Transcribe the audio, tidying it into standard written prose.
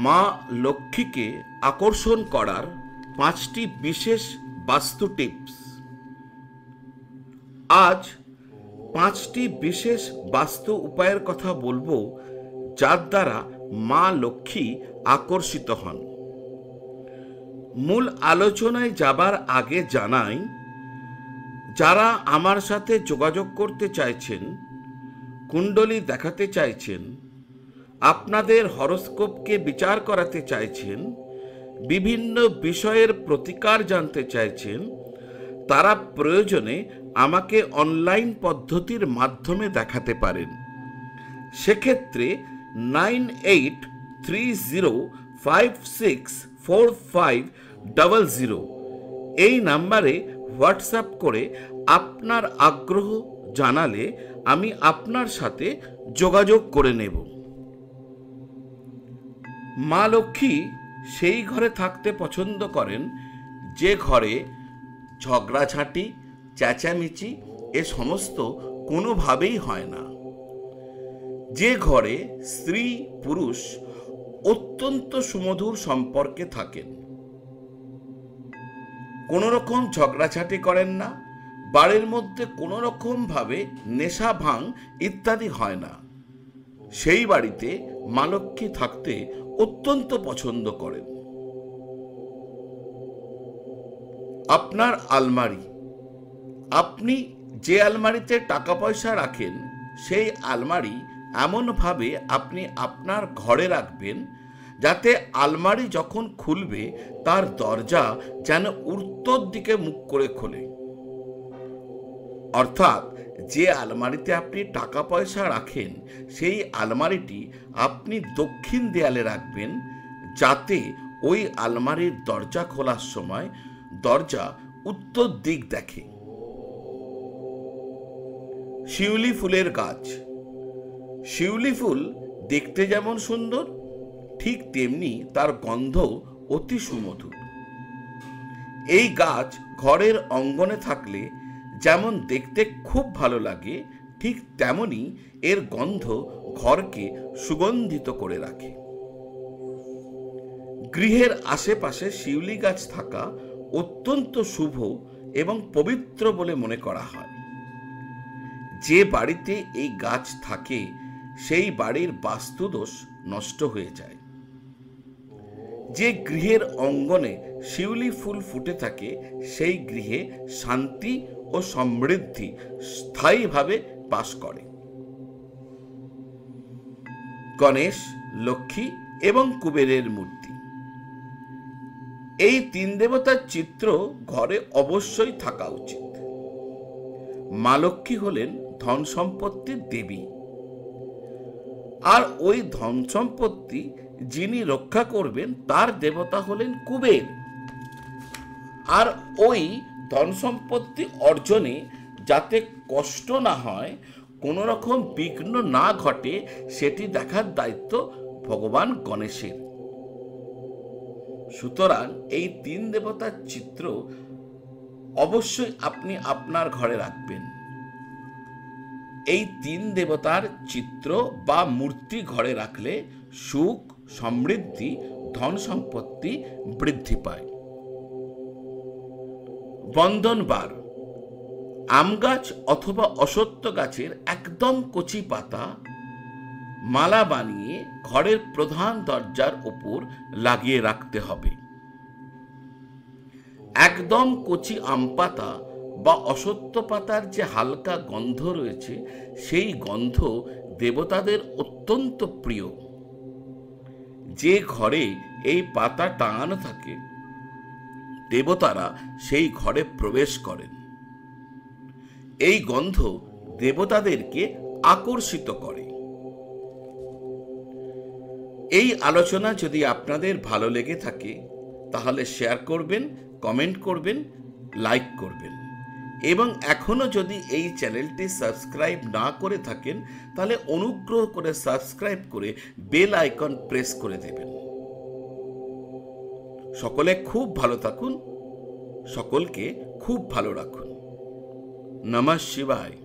মা লক্ষ্মীকে আকর্ষণ করার 5টি বিশেষ বাস্তু টিপস। আজ 5টি বিশেষ বাস্তু উপায়ের কথা বলবো, যার দ্বারা মা লক্ষ্মী আকর্ষিত হন। মূল আলোচনায় যাবার আগে জানাই, যারা আমার সাথে যোগাযোগ করতে চাইছেন, কুণ্ডলী দেখাতে চাইছেন, আপনাদের হরোস্কোপকে বিচার করাতে চাইছেন, বিভিন্ন বিষয়ের প্রতিকার জানতে চাইছেন, তারা প্রয়োজনে আমাকে অনলাইন পদ্ধতির মাধ্যমে দেখাতে পারেন। সেক্ষেত্রে 9830564500 এই নাম্বারে হোয়াটসঅ্যাপ করে আপনার আগ্রহ জানালে আমি আপনার সাথে যোগাযোগ করে নেব। মা লক্ষ্মী সেই ঘরে থাকতে পছন্দ করেন যে ঘরে ঝগড়াঝাঁটি, চেঁচামেচি এ সমস্ত কোনোভাবেই হয় না। যে ঘরে স্ত্রী পুরুষ অত্যন্ত সুমধুর সম্পর্কে থাকেন, কোনো রকম ঝগড়াঝাঁটি করেন না, বাড়ির মধ্যে কোনো রকম ভাবে নেশা ভাঙ ইত্যাদি হয় না, সেই বাড়িতে মা লক্ষ্মী থাকতে অত্যন্ত পছন্দ করেন। আপনার আলমারি, আপনি যে আলমারিতে টাকা পয়সা রাখেন, সেই আলমারি এমনভাবে আপনি আপনার ঘরে রাখবেন যাতে আলমারি যখন খুলবে তার দরজা যেন উত্তর দিকে মুখ করে খোলে। অর্থাৎ যে আলমারিতে আপনি টাকা পয়সা রাখেন, সেই আলমারিটি আপনি দক্ষিণ দেয়ালে রাখবেন, যাতে ওই আলমারির দরজা খোলার সময় দরজা উত্তর দিক দেখে। শিউলি ফুলের গাছ, শিউলি ফুল দেখতে যেমন সুন্দর, ঠিক তেমনি তার গন্ধ অতি সুমধুর। এই গাছ ঘরের অঙ্গনে থাকলে যেমন দেখতে খুব ভালো লাগে, ঠিক তেমনি এর গন্ধ ঘরকে সুগন্ধিত করে রাখে। গৃহের আশেপাশে শিউলি গাছ থাকা অত্যন্ত শুভ এবং পবিত্র বলে মনে করা হয়। যে বাড়িতে এই গাছ থাকে, সেই বাড়ির বাস্তুদোষ নষ্ট হয়ে যায়। যে গৃহের অঙ্গনে শিউলি ফুল ফুটে থাকে, সেই গৃহে শান্তি ও সমৃদ্ধি স্থায়ীভাবে বাস করে। গণেশ, লক্ষ্মী এবং কুবেরের মূর্তি, এই 3 দেবতার চিত্র ঘরে অবশ্যই থাকা উচিত। মা লক্ষ্মী হলেন ধন সম্পত্তির দেবী, আর ওই ধন সম্পত্তি যিনি রক্ষা করবেন তার দেবতা হলেন কুবের। আর ওই ধন সম্পত্তি অর্জনে যাতে কষ্ট না হয়, কোনো রকম বিঘ্ন না ঘটে, সেটি দেখার দায়িত্ব ভগবান গণেশের। সুতরাং এই 3 দেবতার চিত্র অবশ্যই আপনি আপনার ঘরে রাখবেন। এই 3 দেবতার চিত্র বা মূর্তি ঘরে রাখলে সুখ, সমৃদ্ধি, ধন সম্পত্তি বৃদ্ধি পায়। বন্ধনবার, আম গাছ অথবা অশ্বত্থ গাছের একদম কচি পাতা মালা বানিয়ে ঘরের প্রধান দরজার উপর লাগিয়ে রাখতে হবে। একদম কচি আম পাতা বা অশ্বত্থ পাতার যে হালকা গন্ধ রয়েছে, সেই গন্ধ দেবতাদের অত্যন্ত প্রিয়। যে ঘরে এই পাতা টাঙানো থাকে, দেবতারা সেই ঘরে প্রবেশ করেন। এই গন্ধ দেবতাদেরকে আকর্ষিত করে। এই আলোচনা যদি আপনাদের ভালো লেগে থাকে, তাহলে শেয়ার করবেন, কমেন্ট করবেন, লাইক করবেন, এবং এখনো যদি এই চ্যানেলটি সাবস্ক্রাইব না করে থাকেন, তাহলে অনুগ্রহ করে সাবস্ক্রাইব করে বেল আইকন প্রেস করে দেবেন। সকলে খুব ভালো থাকুন, সকলকে খুব ভালো রাখুন। নমঃ শিবায়।